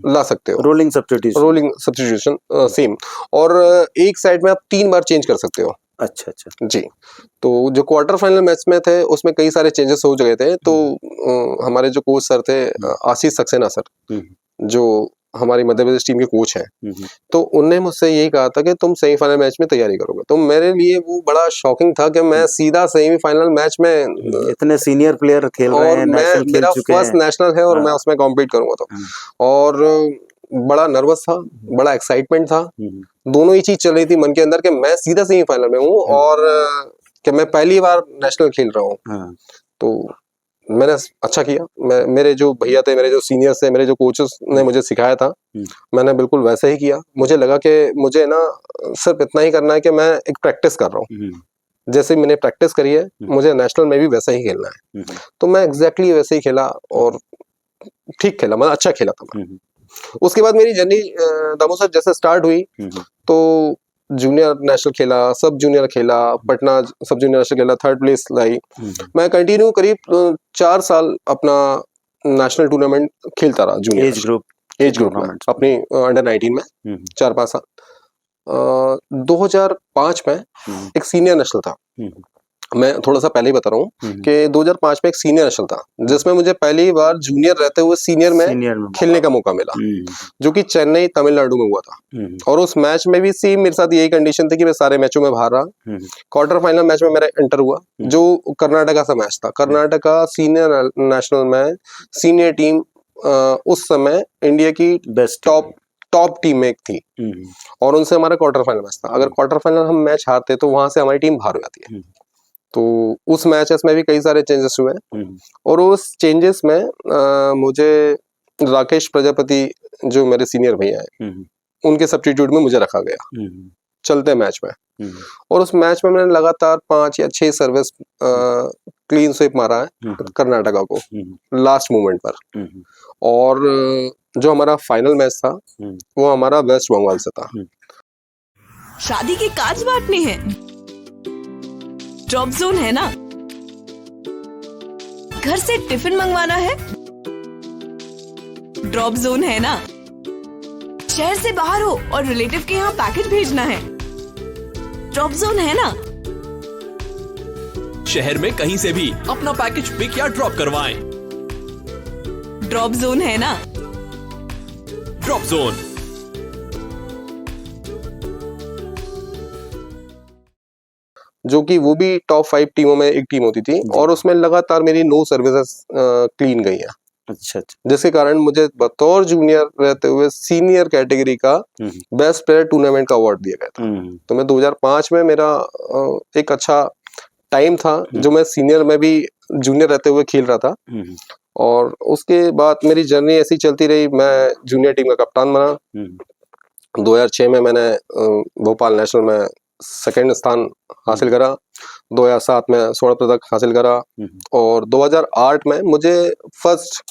ला सकते हो, रोलिंग सब्स्टिट्यूशन सेम, और एक साइड में आप 3 बार चेंज कर सकते हो। अच्छा अच्छा जी। तो जो क्वार्टर फाइनल मैच में थे उसमें कई सारे चेंजेस हो गए थे। तो हमारे जो कोच सर थे आशीष सक्सेना सर, जो हमारी मध्य प्रदेश टीम के कोच हैं, तो उनने मुझसे यही कहा था कि तुम सेमीफाइनल मैच में तैयारी करोगे। तो मेरे लिए वो बड़ा शॉकिंग था कि मैं सीधा सेमीफाइनल मैच में, इतने सीनियर प्लेयर खेल रहे हैं, मेरा फर्स्ट नेशनल है और मैं उसमें कॉम्पीट करूंगा। तो और बड़ा नर्वस था, बड़ा एक्साइटमेंट था, दोनों ही चीज चल रही थी मन के अंदर कि मैं सीधा सेमीफाइनल में हूँ और कि मैं पहली बार नेशनल खेल रहा हूँ। तो मैंने अच्छा किया। मेरे जो भैया थे, मेरे जो सीनियर्स थे, मेरे जो कोचेस ने मुझे सिखाया था, मैंने बिल्कुल वैसे ही किया। मुझे लगा कि मुझे ना सिर्फ इतना ही करना है कि मैं एक प्रैक्टिस कर रहा हूँ, जैसे मैंने प्रैक्टिस करी है मुझे नेशनल में भी वैसा ही खेलना है। तो मैं एग्जैक्टली वैसे ही खेला और ठीक खेला, मतलब अच्छा खेला था मैं। उसके बाद मेरी जर्नी दामो सर जैसे स्टार्ट हुई, तो जूनियर नेशनल खेला, सब जूनियर खेला, पटना सब जूनियर नेशनल खेला, 3rd प्लेस लाई। मैं कंटिन्यू करीब 4 साल अपना नेशनल टूर्नामेंट खेलता रहा, जूनियर एज ग्रुप में, अपनी अंडर 19 में 4-5 साल। 2005 में एक सीनियर नेशनल था, मैं थोड़ा सा पहले ही बता रहा हूँ कि 2005 में एक सीनियर नेशनल था जिसमें मुझे पहली बार जूनियर रहते हुए सीनियर में खेलने का मौका मिला, जो कि चेन्नई तमिलनाडु में हुआ था। और उस मैच में भी सेम मेरे साथ यही कंडीशन थी कि मैं सारे मैचों में बाहर रहा। क्वार्टर फाइनल मैच में मेरा एंटर हुआ, जो कर्नाटका से मैच था। कर्नाटका सीनियर नेशनल में सीनियर टीम उस समय इंडिया की टॉप टीम में एक थी, और उनसे हमारा क्वार्टर फाइनल मैच था। अगर क्वार्टर फाइनल हम मैच हारते तो वहां से हमारी टीम बाहर हो जाती है। तो उस मैचेस में भी कई सारे चेंजेस हुए, और उस चेंजेस में मुझे राकेश प्रजापति जो मेरे सीनियर भैया हैं, उनके सब्स्टिट्यूट में मुझे रखा गया चलते मैच में। और उस मैच में मैंने लगातार 5 या 6 सर्विस क्लीन स्वीप मारा है कर्नाटका को लास्ट मोमेंट पर। और जो हमारा फाइनल मैच था वो हमारा वेस्ट बंगाल से था। शादी के कार्ड बांटने हैं, ड्रॉप जोन है ना, घर से टिफिन मंगवाना है? ड्रॉप जोन है ना। शहर से बाहर हो और रिलेटिव के यहाँ पैकेट भेजना है? ड्रॉप जोन है ना। शहर में कहीं से भी अपना पैकेज पिक या ड्रॉप करवाएं। ड्रॉप जोन है ना। Drop zone. जो कि वो भी टॉप 5 टीमों में एक टीम होती थी और उसमें लगातार मेरी 9 सर्विसेज क्लीन गई हैं। अच्छा। जिसके कारण मुझे बतौर जूनियर रहते हुए सीनियर कैटेगरी का बेस्ट प्लेयर टूर्नामेंट का अवार्ड दिया गया था। तो मैं 2005 में मेरा एक अच्छा टाइम था जो मैं सीनियर में भी जूनियर रहते हुए खेल रहा था। और उसके बाद मेरी जर्नी ऐसी चलती रही, मैं जूनियर टीम का कप्तान बना। 2006 में मैंने भोपाल नेशनल में सेकंड स्थान हासिल करा। 2007 में स्वर्ण पदक हासिल करा और 2008 में मुझे फर्स्ट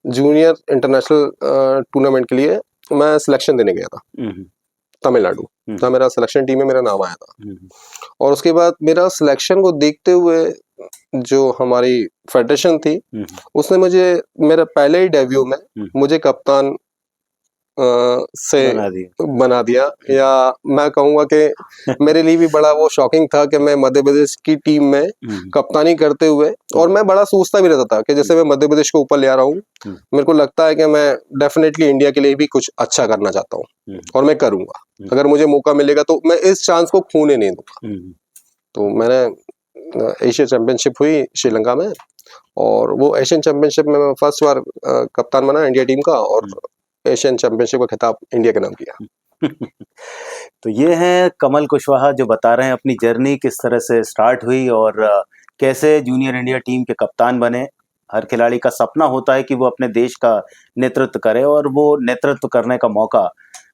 जूनियर इंटरनेशनल टूर्नामेंट के लिए मैं सिलेक्शन देने गया था तमिलनाडु। जहाँ मेरा सिलेक्शन टीम में मेरा नाम आया था। और उसके बाद मेरा सिलेक्शन को देखते हुए जो हमारी फेडरेशन थी उसने मुझे मेरा पहले ही डेब्यू में मुझे कप्तान से बना दिया। या मैं कहूँगा कि मेरे लिए भी बड़ा वो शॉकिंग था कि मैं मध्य प्रदेश की टीम में कप्तानी करते हुए, और मैं बड़ा सोचता भी रहता था कि जैसे मैं मध्य प्रदेश को ऊपर ले आ रहा हूँ, मेरे को लगता है कि मैं डेफिनेटली इंडिया के लिए भी कुछ अच्छा करना चाहता हूँ और मैं करूँगा। अगर मुझे मौका मिलेगा तो मैं इस चांस को खोने नहीं दूंगा। तो मैंने एशिया चैंपियनशिप हुई श्रीलंका में और वो एशियन चैंपियनशिप में मैं फर्स्ट बार कप्तान बना इंडिया टीम का और एशियन चैंपियनशिप का खिताब इंडिया के नाम किया। तो ये हैं कमल कुशवाहा जो बता रहे हैं अपनी जर्नी किस तरह से स्टार्ट हुई और कैसे जूनियर इंडिया टीम के कप्तान बने। हर खिलाड़ी का सपना होता है कि वो अपने देश का नेतृत्व करे और वो नेतृत्व करने का मौका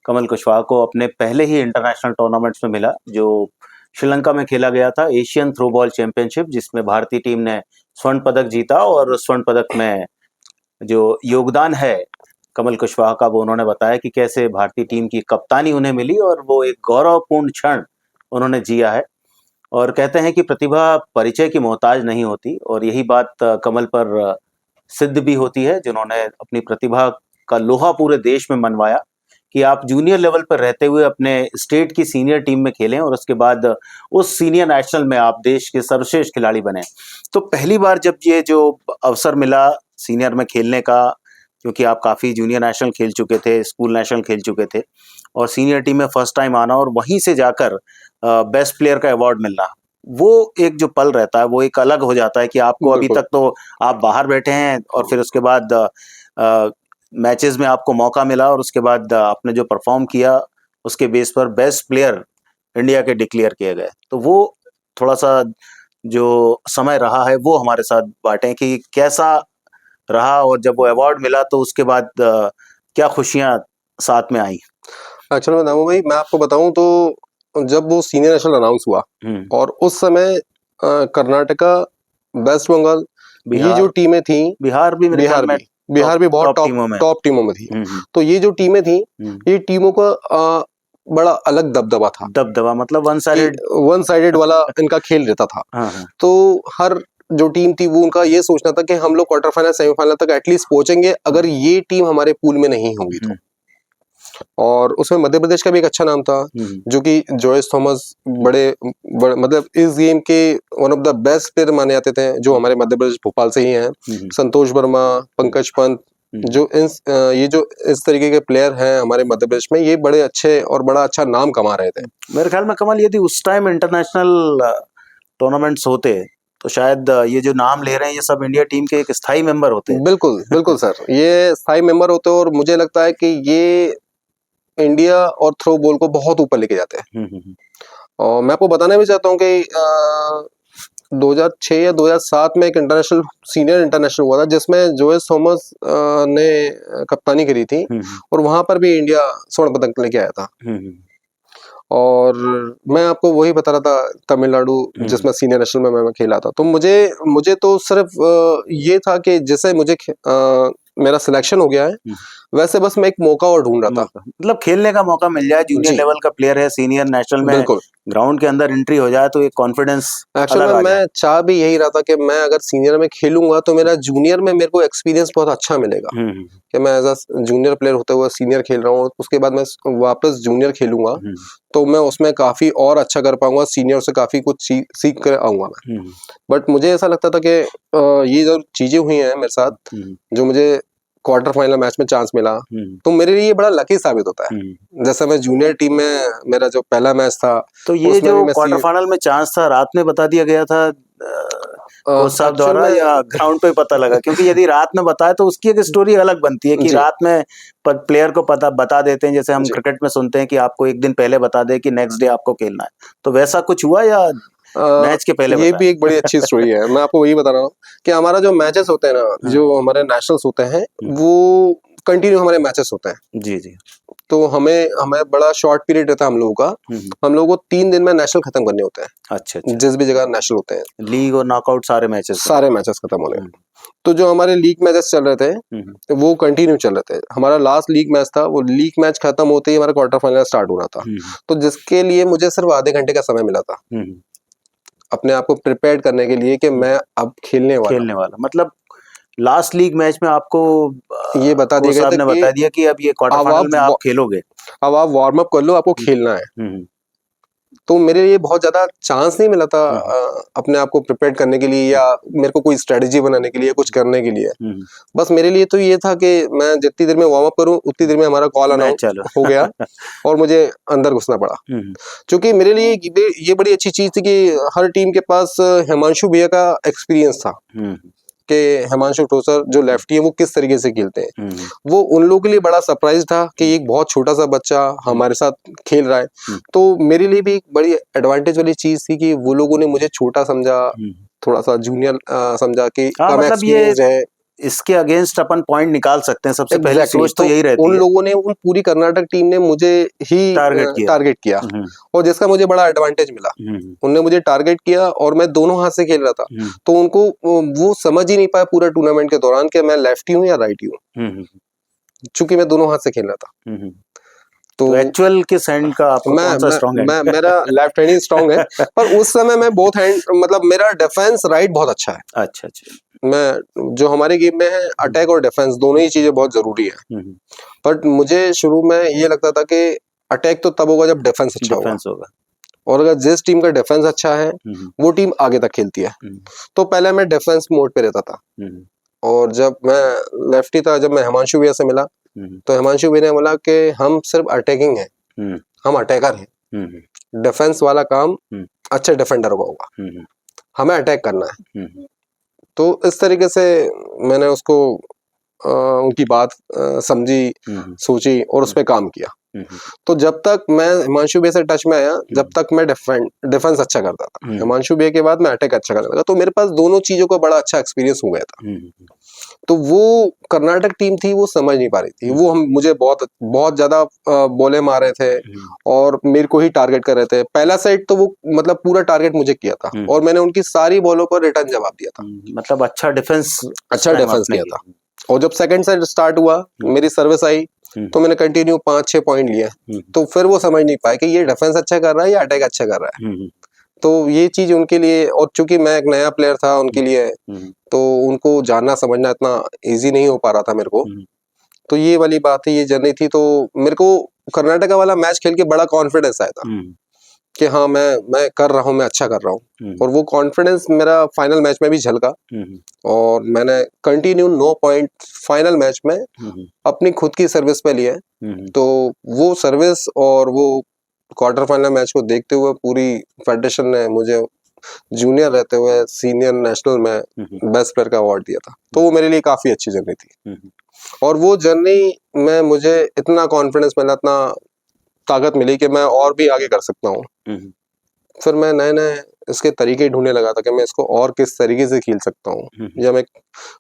कमल कुशवाहा को अपने पहले ही इंटरनेशनल टूर्नामेंट्स में मिला जो श्रीलंका में खेला गया था, एशियन थ्रो बॉल चैंपियनशिप, जिसमें भारतीय टीम ने स्वर्ण पदक जीता। और स्वर्ण पदक में जो योगदान है कमल कुशवाहा का वो उन्होंने बताया कि कैसे भारतीय टीम की कप्तानी उन्हें मिली और वो एक गौरवपूर्ण क्षण उन्होंने जिया है। और कहते हैं कि प्रतिभा परिचय की मोहताज नहीं होती और यही बात कमल पर सिद्ध भी होती है, जिन्होंने अपनी प्रतिभा का लोहा पूरे देश में मनवाया कि आप जूनियर लेवल पर रहते हुए अपने स्टेट की सीनियर टीम में खेलें और उसके बाद उस सीनियर नेशनल में आप देश के सर्वश्रेष्ठ खिलाड़ी बने। तो पहली बार जब ये जो अवसर मिला सीनियर में खेलने का, क्योंकि आप काफ़ी जूनियर नेशनल खेल चुके थे, स्कूल नेशनल खेल चुके थे, और सीनियर टीम में फर्स्ट टाइम आना और वहीं से जाकर बेस्ट प्लेयर का अवार्ड मिलना, वो एक जो पल रहता है वो एक अलग हो जाता है कि आपको अभी तक तो आप बाहर बैठे हैं और फिर उसके बाद मैचेस में आपको मौका मिला और उसके बाद आपने जो परफॉर्म किया उसके बेस पर बेस्ट प्लेयर इंडिया के डिक्लेयर किए गए। तो वो थोड़ा सा जो समय रहा है वो हमारे साथ बांटें कि कैसा रहा और जब वो अवार्ड मिला तो उसके बाद क्या खुशियां साथ में आई। अच्छा बताऊँ भाई, मैं आपको बताऊं तो जब वो सीनियर नेशनल अनाउंस हुआ और उस समय कर्नाटका, वेस्ट बंगाल, ये जो टीमें थी, बिहार भी बहुत टॉप टीमों में थी। तो ये जो टीमें थी, ये टीमों का बड़ा अलग दबदबा मतलब वन साइडेड वाला इनका खेल रहता था। तो हर जो टीम थी वो उनका ये सोचना था कि हम लोग क्वार्टर फाइनल सेमीफाइनल तक एटलीस्ट पहुंचेंगे अगर ये टीम हमारे पूल में नहीं होंगी तो। और उसमें मध्य प्रदेश का भी एक अच्छा नाम था, जो कि जोयस थॉमस बड़े मतलब इस गेम के one of the best player माने जाते थे, जो हमारे मध्य प्रदेश भोपाल से ही हैं। संतोष वर्मा, पंकज पंत, जो ये जो इस तरीके के प्लेयर हैं हमारे मध्य प्रदेश में, ये बड़े अच्छे और बड़ा अच्छा नाम कमा रहे थे। मेरे ख्याल में कमल, यदि उस टाइम इंटरनेशनल टूर्नामेंट्स होते तो शायद ये जो नाम ले रहे हैं ये सब इंडिया टीम के एक स्थायी मेंबर होते हैं। बिल्कुल सर, ये स्थायी मेंबर होते और मुझे लगता है कि ये इंडिया और थ्रो बॉल को बहुत ऊपर लेके जाते हैं। और मैं आपको बताना भी चाहता हूँ कि 2006 या 2007 में एक सीनियर इंटरनेशनल हुआ था जिसमें जोयस थॉमस ने कप्तानी करी थी और वहां पर भी इंडिया स्वर्ण पदक लेके आया था। और मैं आपको वही बता रहा था, तमिलनाडु जिसमें सीनियर नेशनल में मैं खेला था। तो मुझे तो सिर्फ ये था कि जैसे मुझे मेरा सिलेक्शन हो गया है, वैसे बस मैं एक मौका और ढूंढ रहा था। मतलब खेलने का मौका मिल जाए, जूनियर जी। लेवल का प्लेयर है, सीनियर नेशनल में बिल्कुल। ग्राउंड के अंदर एंट्री हो जाए तो एक कॉन्फिडेंस एक्चुअल अलग में आ जाए। मैं चाह भी यही रहा था कि मैं अगर सीनियर में खेलूंगा तो मेरा जूनियर में मेरे को एक्सपीरियंस बहुत अच्छा मिलेगा, कि मैं एज अ जूनियर प्लेयर होते हुए सीनियर खेल रहा हूँ, उसके बाद मैं वापस जूनियर खेलूंगा तो मैं उसमें काफी और अच्छा कर पाऊंगा, सीनियर से काफी कुछ सीख कर आऊंगा मैं। बट मुझे ऐसा लगता था कि ये जो चीजें हुई हैं मेरे साथ, जो मुझे क्वार्टर फाइनल मैच में चांस मिला, तो मेरे लिए बड़ा लकी साबित होता है। जैसे मैं जूनियर टीम में, मेरा जो पहला मैच था, तो ये जो क्वार्टर फाइनल में चांस था, रात में बता दिया गया था कोच साहब द्वारा या ग्राउंड पे पता लगा? क्योंकि यदि रात में बताए तो उसकी एक स्टोरी अलग बनती है कि रात में प्लेयर को बता देते हैं, जैसे हम क्रिकेट में सुनते हैं कि आपको एक दिन पहले बता दे कि नेक्स्ट डे आपको खेलना है, तो वैसा कुछ हुआ या मैच के पहले? ये भी एक बड़ी अच्छी स्टोरी है, मैं आपको वही बता रहा हूँ कि हमारा जो मैचेस होते हैं ना, जो हमारे नेशनल्स होते हैं, वो कंटिन्यू हमारे मैचेस होते हैं। जी जी। तो हमें बड़ा शॉर्ट पीरियड रहता है हम लोगों का, हम लोगों को 3 दिन में नेशनल खत्म करने होते हैं। अच्छा। जिस भी जगह नेशनल होते हैं, लीग और नॉकआउट सारे मैचेस खत्म होने। तो जो हमारे लीग मैचेस चल रहे थे वो कंटिन्यू चल रहे थे। हमारा लास्ट लीग मैच था, वो लीग मैच खत्म होते ही हमारा क्वार्टर फाइनल स्टार्ट हो रहा था, तो जिसके लिए मुझे सिर्फ आधे घंटे का समय मिला था अपने आप को प्रिपेयर करने के लिए कि मैं अब खेलने वाला। मतलब लास्ट लीग मैच में आपको ये बता दिया गया था, बता दिया कि अब ये क्वार्टर फाइनल में आप खेलोगे, अब आप वार्म अप कर लो, आपको खेलना है। तो मेरे लिए बहुत ज्यादा चांस नहीं मिला था अपने आप को प्रिपेयर करने के लिए, या मेरे को कोई स्ट्रेटजी बनाने के लिए, कुछ करने के लिए। बस मेरे लिए तो ये था कि मैं जितनी देर में वार्म अप करूं उतनी देर में हमारा कॉल अनाउंस हो गया और मुझे अंदर घुसना पड़ा। क्योंकि मेरे लिए ये बड़ी अच्छी चीज थी कि हर टीम के पास हिमांशु भैया का एक्सपीरियंस था कि हिमांशु ठोसर जो लेफ्टी है वो किस तरीके से खेलते हैं। वो उन लोगों के लिए बड़ा सरप्राइज था कि एक बहुत छोटा सा बच्चा हमारे साथ खेल रहा है। तो मेरे लिए भी एक बड़ी एडवांटेज वाली चीज थी कि वो लोगों ने मुझे छोटा समझा, थोड़ा सा जूनियर समझा कि कम एक्सपीरियंस है। इसके अगेंस्ट अपन पॉइंट निकाल सकते हैं, सबसे पहले सोच तो यही रहती है। उन लोगों ने, उन पूरी कर्नाटक टीम ने मुझे ही टारगेट किया और जिसका मुझे बड़ा एडवांटेज मिला। उन्होंने मुझे टारगेट किया और मैं दोनों हाथ से खेल रहा था, तो उनको वो समझ ही नहीं पाया पूरा टूर्नामेंट के दौरान कि मैं लेफ्टी हूँ या राइटी हूँ, चूंकि मैं दोनों हाथ से खेल रहा था। तो एक्चुअल किस हैंड का आपका कौन सा स्ट्रांग है? मेरा लेफ्ट हैंड ही स्ट्रांग है, पर उस समय मैं बोथ हैंड, मतलब मेरा डिफेंस राइट बहुत अच्छा है। अच्छा। मैं जो हमारे गेम में है, अटैक और डिफेंस दोनों ही चीजें बहुत जरूरी है। बट मुझे शुरू में ये लगता था कि अटैक तो तब होगा जब डिफेंस अच्छा होगा, और अगर जिस टीम का डिफेंस अच्छा है वो टीम आगे तक खेलती है। तो पहले मैं डिफेंस मोड पे रहता था, और जब मैं लेफ्टी था, जब मैं हिमांशु भैया से मिला तो हिमांशु भैया ने बोला कि हम सिर्फ अटैकिंग है, हम अटैकर हैं, डिफेंस वाला काम अच्छे डिफेंडर का होगा, हमें अटैक करना है। तो इस तरीके से मैंने उसको उनकी बात समझी, सोची और उस पर काम किया। तो जब तक मैं हिमांशु भैया से टच में आया, जब तक मैं डिफेंस अच्छा करता था, हिमांशु भैया के बाद मैं अटैक अच्छा करने लगा, तो मेरे पास दोनों चीजों का बड़ा अच्छा एक्सपीरियंस हो गया था। तो वो कर्नाटक टीम थी, वो समझ नहीं पा रही थी, वो मुझे बहुत ज्यादा बॉले मार रहे थे और मेरे को ही टारगेट कर रहे थे। पहला सेट तो वो मतलब पूरा टारगेट मुझे किया था और मैंने उनकी सारी बॉलों पर रिटर्न जवाब दिया था। मतलब अच्छा डिफेंस किया था। और जब सेकंड सेट स्टार्ट हुआ, मेरी सर्विस आई, तो मैंने कंटिन्यू 5-6 पॉइंट लिए। तो फिर वो समझ नहीं पाए कि ये डिफेंस अच्छा कर रहा है या अटैक अच्छा कर रहा है। तो ये चीज उनके लिए, और चूंकि मैं एक नया प्लेयर था उनके लिए, तो उनको जानना समझना इतना इजी नहीं हो पा रहा था मेरे को। तो ये वाली बात है, ये जर्नी थी। तो मेरे को कर्नाटका वाला मैच खेल के बड़ा कॉन्फिडेंस आया था कि हाँ मैं कर रहा हूँ, मैं अच्छा कर रहा हूँ। और वो कॉन्फिडेंस मेरा फाइनल मैच में भी झलका, और मैंने कंटिन्यू 9 पॉइंट फाइनल मैच में अपनी खुद की सर्विस पे लिए। तो वो सर्विस और वो क्वार्टर फाइनल मैच को देखते हुए पूरी फेडरेशन ने मुझे जूनियर रहते हुए सीनियर नेशनल में बेस्ट प्लेयर का अवार्ड दिया था। तो वो मेरे लिए काफी अच्छी जर्नी थी, और वो जर्नी में मुझे इतना कॉन्फिडेंस मिला, इतना ताकत मिली कि मैं और भी आगे कर सकता हूँ। फिर मैं नए इसके तरीके ढूंढने लगा था कि मैं इसको और किस तरीके से खेल सकता हूँ, या मैं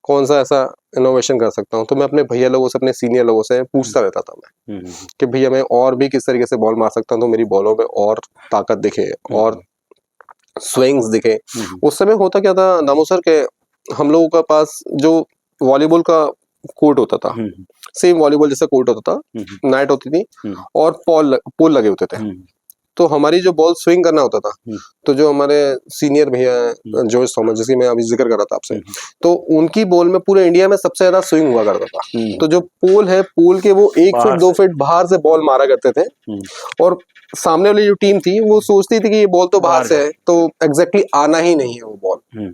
कौन सा ऐसा इनोवेशन कर सकता हूँ। तो मैं अपने भैया लोगों से, अपने सीनियर लोगों से पूछता रहता था मैं कि भैया मैं और भी किस तरीके से बॉल मार सकता हूँ, तो मेरी बॉलों में और ताकत दिखे और स्विंग्स दिखे। उस समय होता क्या था दामू सर के, हम लोगों का पास जो वॉलीबॉल का कोर्ट होता था, सेम वॉलीबॉल जैसा कोर्ट होता था, नेट होती थी और पोल लगे होते थे। तो हमारी जो बॉल स्विंग करना होता था, तो जो हमारे सीनियर भैया हैं जॉर्ज थॉमस, जिसकी मैं अभी जिक्र कर रहा था आपसे, तो उनकी बॉल में पूरे इंडिया में सबसे ज्यादा स्विंग हुआ करता था। तो जो पोल है, पोल के वो 1 फीट 2 फीट बाहर से बॉल मारा करते थे और सामने वाली जो टीम थी वो सोचती थी कि ये बॉल तो बाहर से है, तो एग्जैक्टली आना ही नहीं है वो बॉल,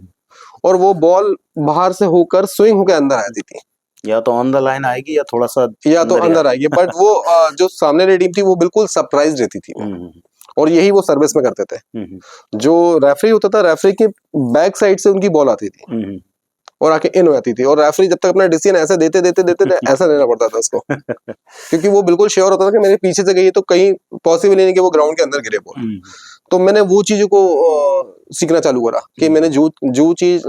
और वो बॉल बाहर से होकर स्विंग होकर अंदर आती थी। या तो ऑन द लाइन आएगी या थोड़ा सा अंदर आएगी, बट वो जो सामने वाली टीम थी वो बिल्कुल सरप्राइज रहती थी और यही वो सर्विस में करते थे। जो रेफरी होता था, रेफरी के बैक साइड से उनकी बॉल आती थी और आके इन हो जाती थी, और रेफरी जब तक अपना डिसीजन ऐसे देते ऐसा देना पड़ता था उसको क्योंकि वो बिल्कुल श्योर होता था कि मेरे पीछे से गई तो कहीं पॉसिबल ही नहीं कि वो ग्राउंड के अंदर गिरे बॉल। तो मैंने वो चीजों को सीखना चालू करा कि मैंने जो चीज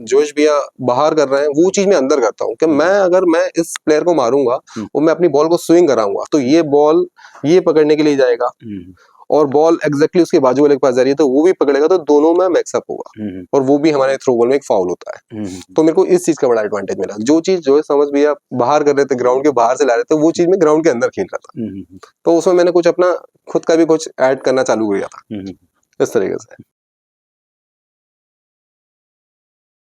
जोश भैया बाहर कर रहे हैं वो चीज मैं अंदर करता हूँ कि मैं इस प्लेयर को मारूंगा और मैं अपनी बॉल को स्विंग कराऊंगा तो ये बॉल ये पकड़ने के लिए जाएगा और बॉल एग्जैक्टली उसके बाजू वाले के पास जा रही है तो वो भी पकड़ेगा, तो दोनों में मैक्सअप होगा और वो भी हमारे थ्रो बॉल में एक फाउल होता है। तो मेरे को इस चीज का बड़ा एडवांटेज मिला। जो चीज जो है समझ भैया बाहर कर रहे थे, ग्राउंड के बाहर से ला रहे थे, वो चीज मैं ग्राउंड के अंदर खेल रहा था। तो उसमें मैंने कुछ अपना खुद का भी कुछ ऐड करना चालू किया था इस तरीके से।